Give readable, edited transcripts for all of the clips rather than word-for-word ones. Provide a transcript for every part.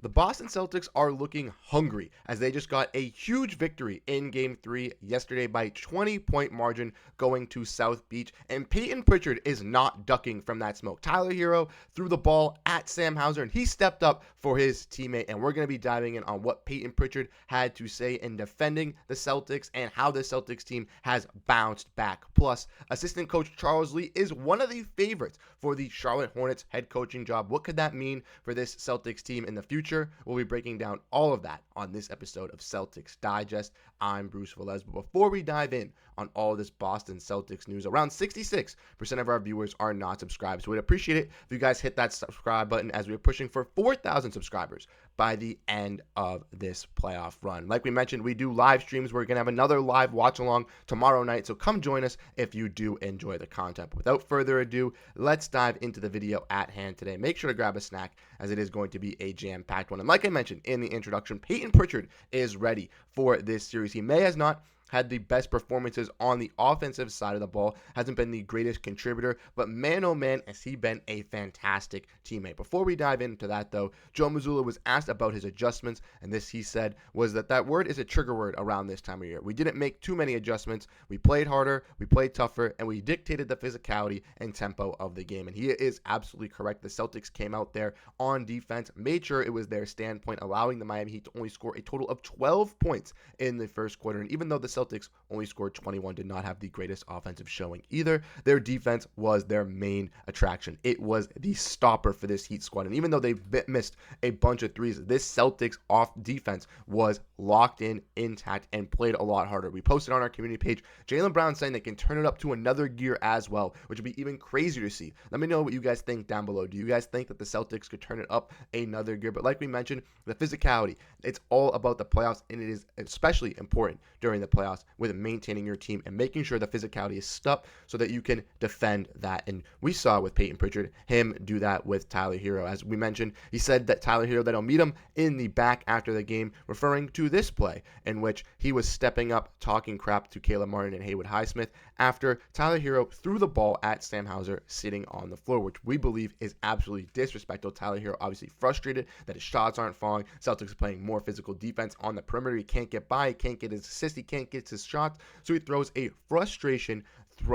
The Boston Celtics are looking hungry as they just got a huge victory in Game 3 yesterday by 20-point margin going to South Beach, and Payton Pritchard is not ducking from that smoke. Tyler Hero threw the ball at Sam Hauser, and he stepped up for his teammate, and we're going to be diving in on what Payton Pritchard had to say in defending the Celtics and how the Celtics team has bounced back. Plus, assistant coach Charles Lee is one of the favorites for the Charlotte Hornets head coaching job. What could that mean for this Celtics team in the future? We'll be breaking down all of that on this episode of Celtics Digest. I'm Bruce Veliz, but before we dive in on all this Boston Celtics news, around 66% of our viewers are not subscribed, so we'd appreciate it if you guys hit that subscribe button as we're pushing for 4,000 subscribers by the end of this playoff run. Like we mentioned, we do live streams. We're going to have another live watch along tomorrow night, so come join us if you do enjoy the content. But without further ado, let's dive into the video at hand today. Make sure to grab a snack as it is going to be a jam-packed one. And like I mentioned in the introduction, Payton Pritchard is ready for this series. He may has not had the best performances on the offensive side of the ball, hasn't been the greatest contributor, but man, oh man, has he been a fantastic teammate. Before we dive into that, though, Joe Mazzulla was asked about his adjustments, and this, he said, was that word is a trigger word around this time of year. We didn't make too many adjustments. We played harder, we played tougher, and we dictated the physicality and tempo of the game, and he is absolutely correct. The Celtics came out there on defense, made sure it was their standpoint, allowing the Miami Heat to only score a total of 12 points in the first quarter, and even though the Celtics only scored 21, did not have the greatest offensive showing either. Their defense was their main attraction. It was the stopper for this Heat squad. And even though they missed a bunch of threes, this Celtics off defense was locked in, intact, and played a lot harder. We posted on our community page, Jaylen Brown saying they can turn it up to another gear as well, which would be even crazier to see. Let me know what you guys think down below. Do you guys think that the Celtics could turn it up another gear? But like we mentioned, the physicality, it's all about the playoffs, and it is especially important during the playoffs with maintaining your team and making sure the physicality is stuck so that you can defend that. And we saw with Payton Pritchard him do that with Tyler Hero. As we mentioned, he said that Tyler Hero, that he'll meet him in the back after the game, referring to this play in which he was stepping up, talking crap to Caleb Martin and Haywood Highsmith after Tyler Hero threw the ball at Sam Hauser sitting on the floor, which we believe is absolutely disrespectful. Tyler Hero obviously frustrated that his shots aren't falling. Celtics are playing more physical defense on the perimeter. He can't get by, he can't get his assist, he can't get his shots, so he throws a frustration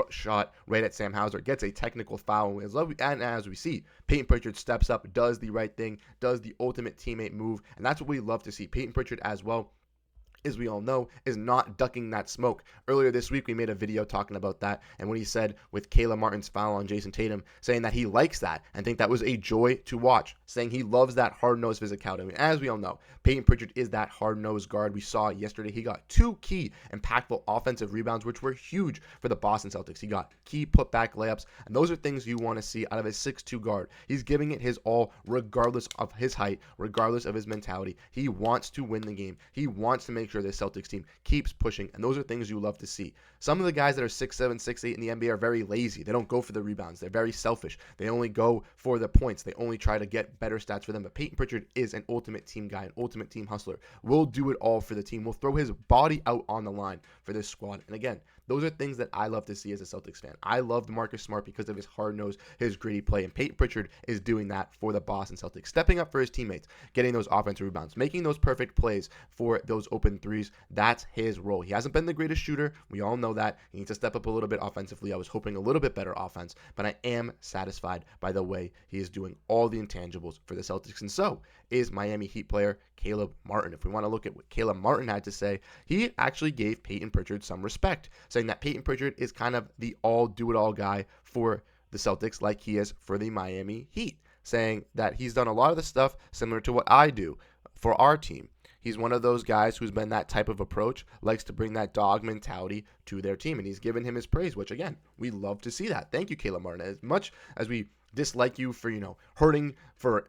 shot right at Sam Hauser, gets a technical foul, and as we see, Payton Pritchard steps up, does the right thing, does the ultimate teammate move, and that's what we love to see. Payton Pritchard as well, as we all know, is not ducking that smoke. Earlier this week, we made a video talking about that, and when he said with Caleb Martin's foul on Jayson Tatum, saying that he likes that and think that was a joy to watch, saying he loves that hard-nosed physicality. I mean, as we all know, Payton Pritchard is that hard-nosed guard. We saw yesterday he got 2 key impactful offensive rebounds, which were huge for the Boston Celtics. He got key putback layups, and those are things you want to see out of a 6'2 guard. He's giving it his all regardless of his height, regardless of his mentality. He wants to win the game. He wants to make sure the Celtics team keeps pushing, and those are things you love to see. Some of the guys that are 6'7", 6'8" in the NBA are very lazy. They don't go for the rebounds. They're very selfish. They only go for the points. They only try to get better stats for them. But Payton Pritchard is an ultimate team guy, an ultimate team hustler. Will do it all for the team. Will throw his body out on the line for this squad. And again, those are things that I love to see as a Celtics fan. I loved Marcus Smart because of his hard-nosed, his gritty play, and Payton Pritchard is doing that for the Boston Celtics, stepping up for his teammates, getting those offensive rebounds, making those perfect plays for those open threes. That's his role. He hasn't been the greatest shooter. We all know that. He needs to step up a little bit offensively. I was hoping a little bit better offense, but I am satisfied by the way he is doing all the intangibles for the Celtics, and so is Miami Heat player Caleb Martin. If we want to look at what Caleb Martin had to say, he actually gave Payton Pritchard some respect, saying that Payton Pritchard is kind of the all-do-it-all guy for the Celtics like he is for the Miami Heat, saying that he's done a lot of the stuff similar to what I do for our team. He's one of those guys who's been that type of approach, likes to bring that dog mentality to their team, and he's given him his praise, which, again, we love to see that. Thank you, Caleb Martin. As much as we dislike you for, hurting for,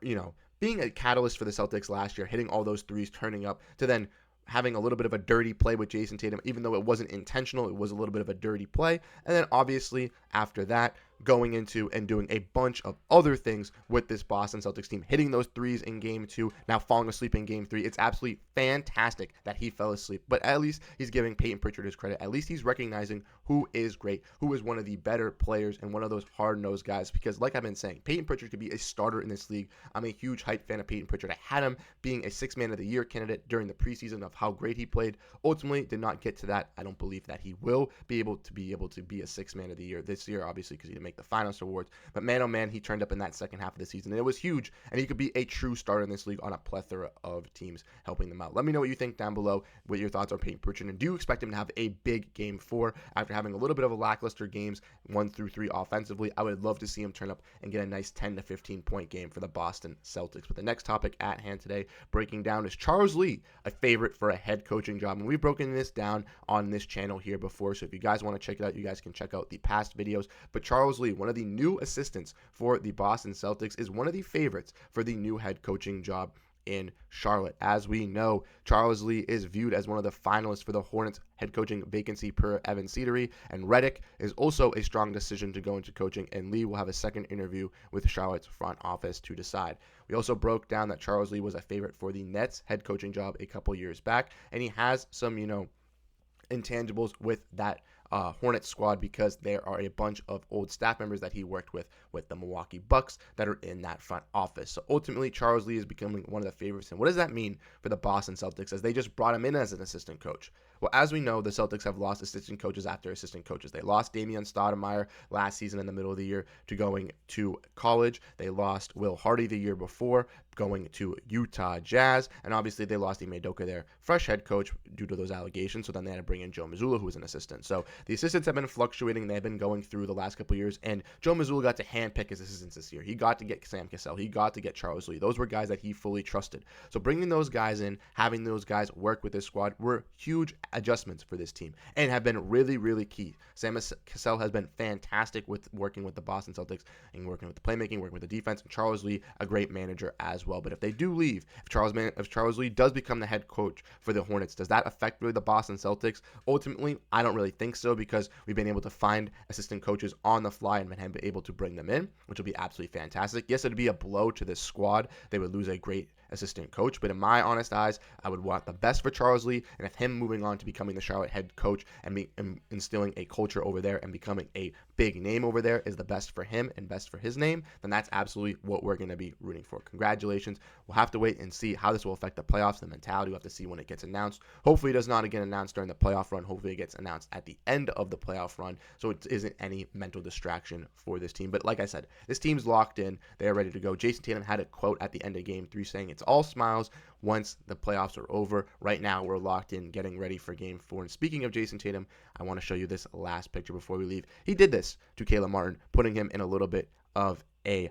being a catalyst for the Celtics last year, hitting all those threes, turning up, to then having a little bit of a dirty play with Jayson Tatum, even though it wasn't intentional, it was a little bit of a dirty play. And then obviously after that, going into and doing a bunch of other things with this Boston Celtics team, hitting those threes in Game 2, now falling asleep in Game 3. It's absolutely fantastic that he fell asleep, but at least he's giving Payton Pritchard his credit. At least he's recognizing who is great, who is one of the better players and one of those hard-nosed guys, because like I've been saying, Payton Pritchard could be a starter in this league. I'm a huge hype fan of Payton Pritchard. I had him being a Sixth Man of the Year candidate during the preseason of how great he played. Ultimately, did not get to that. I don't believe that he will be able to be a Sixth Man of the Year this year, obviously, because he didn't make the finals awards. But man, oh man, he turned up in that second half of the season, and it was huge. And he could be a true starter in this league on a plethora of teams helping them out. Let me know what you think down below, what your thoughts are on Payton Pritchard, and do you expect him to have a big game 4 after having a little bit of a lackluster games 1 through 3 offensively? I would love to see him turn up and get a nice 10 to 15 point game for the Boston Celtics. But the next topic at hand today, breaking down, is Charles Lee a favorite for a head coaching job? And we've broken this down on this channel here before, so if you guys want to check it out, you guys can check out the past videos. But Charles Lee, one of the new assistants for the Boston Celtics, is one of the favorites for the new head coaching job in Charlotte. As we know, Charles Lee is viewed as one of the finalists for the Hornets head coaching vacancy per Evan Cedery, and Reddick is also a strong decision to go into coaching, and Lee will have a second interview with Charlotte's front office to decide. We also broke down that Charles Lee was a favorite for the Nets head coaching job a couple years back, and he has some, intangibles with that Hornets squad, because there are a bunch of old staff members that he worked with the Milwaukee Bucks that are in that front office. So ultimately, Charles Lee is becoming one of the favorites. And what does that mean for the Boston Celtics, as they just brought him in as an assistant coach? Well, as we know, the Celtics have lost assistant coaches after assistant coaches. They lost Damian Stoudemire last season in the middle of the year to going to college. They lost Will Hardy the year before, going to Utah Jazz, and obviously they lost Ime Udoka, their fresh head coach, due to those allegations. So then they had to bring in Joe Mazzulla, who was an assistant. So the assistants have been fluctuating. They've been going through the last couple of years, and Joe Mazzulla got to handpick his assistants this year. He got to get Sam Cassell. He got to get Charles Lee. Those were guys that he fully trusted. So bringing those guys in, having those guys work with this squad, were huge adjustments for this team and have been really, really key. Sam Cassell has been fantastic with working with the Boston Celtics and working with the playmaking, working with the defense, and Charles Lee, a great manager as well. But if they do leave, if Charles Lee does become the head coach for the Hornets, does that affect really the Boston Celtics? Ultimately, I don't really think so, because we've been able to find assistant coaches on the fly and been able to bring them in, which will be absolutely fantastic. Yes, it would be a blow to this squad. They would lose a great assistant coach, but in my honest eyes, I would want the best for Charles Lee, and if him moving on to becoming the Charlotte head coach and instilling a culture over there and becoming a big name over there is the best for him and best for his name, then that's absolutely what we're going to be rooting for. Congratulations. We'll have to wait and see how this will affect the playoffs, the mentality. We'll have to see when it gets announced. Hopefully it does not get announced during the playoff run. Hopefully it gets announced at the end of the playoff run, so it isn't any mental distraction for this team. But like I said, this team's locked in. They're ready to go. Jayson Tatum had a quote at the end of Game 3 saying it's all smiles once the playoffs are over. Right now, we're locked in, getting ready for Game 4. And speaking of Jayson Tatum, I want to show you this last picture before we leave. He did this to Caleb Martin, putting him in a little bit of a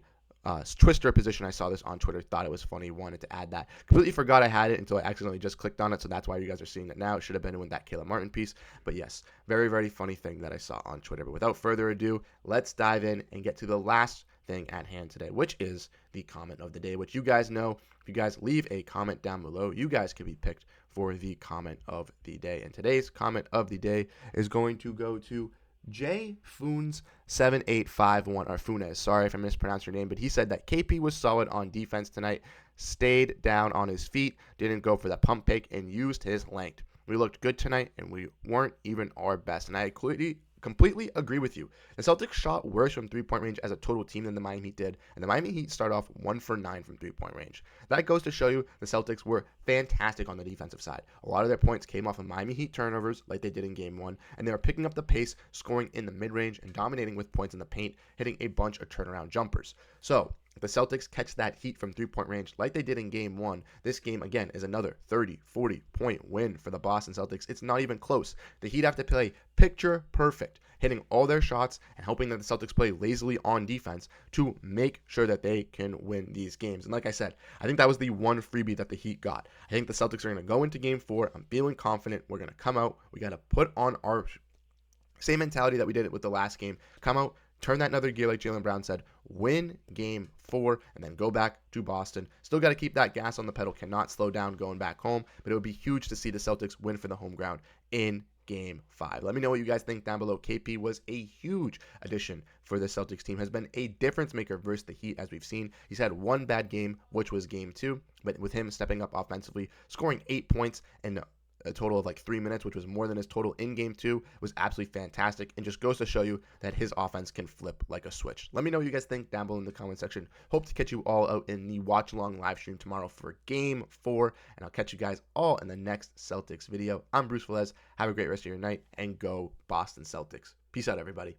twister position. I saw this on Twitter, thought it was funny, wanted to add that. Completely forgot I had it until I accidentally just clicked on it, so that's why you guys are seeing it now. It should have been in that Caleb Martin piece. But yes, very, very funny thing that I saw on Twitter. But without further ado, let's dive in and get to the last thing at hand today, which is the comment of the day, which you guys know, if you guys leave a comment down below, you guys can be picked for the comment of the day. And today's comment of the day is going to go to J Foons 7851, or Funes, sorry if I mispronounced your name, but he said that KP was solid on defense tonight, stayed down on his feet, didn't go for the pump fake, and used his length. We looked good tonight, and we weren't even our best. And I completely agree with you. The Celtics shot worse from three-point range as a total team than the Miami Heat did, and the Miami Heat started off 1 for 9 from three-point range. That goes to show you the Celtics were fantastic on the defensive side. A lot of their points came off of Miami Heat turnovers like they did in Game 1, and they were picking up the pace, scoring in the mid-range, and dominating with points in the paint, hitting a bunch of turnaround jumpers. So, if the Celtics catch that heat from three-point range like they did in Game 1, this game, again, is another 30, 40-point win for the Boston Celtics. It's not even close. The Heat have to play picture perfect, hitting all their shots and hoping that the Celtics play lazily on defense to make sure that they can win these games. And like I said, I think that was the one freebie that the Heat got. I think the Celtics are going to go into Game 4. I'm feeling confident. We're going to come out. We got to put on our same mentality that we did with the last game. Come out, turn that another gear like Jaylen Brown said, win Game 4, and then go back to Boston. Still got to keep that gas on the pedal, cannot slow down going back home, but it would be huge to see the Celtics win for the home ground in Game 5. Let me know what you guys think down below. KP was a huge addition for the Celtics team, has been a difference maker versus the Heat, as we've seen. He's had one bad game, which was Game 2, but with him stepping up offensively, scoring 8 points and a total of like 3 minutes, which was more than his total in game 2, was absolutely fantastic and just goes to show you that his offense can flip like a switch. Let me know what you guys think down below in the comment section. Hope to catch you all out in the watch along live stream tomorrow for game 4, and I'll catch you guys all in the next Celtics video. I'm Bruce Veliz. Have a great rest of your night, and go Boston Celtics. Peace out, everybody.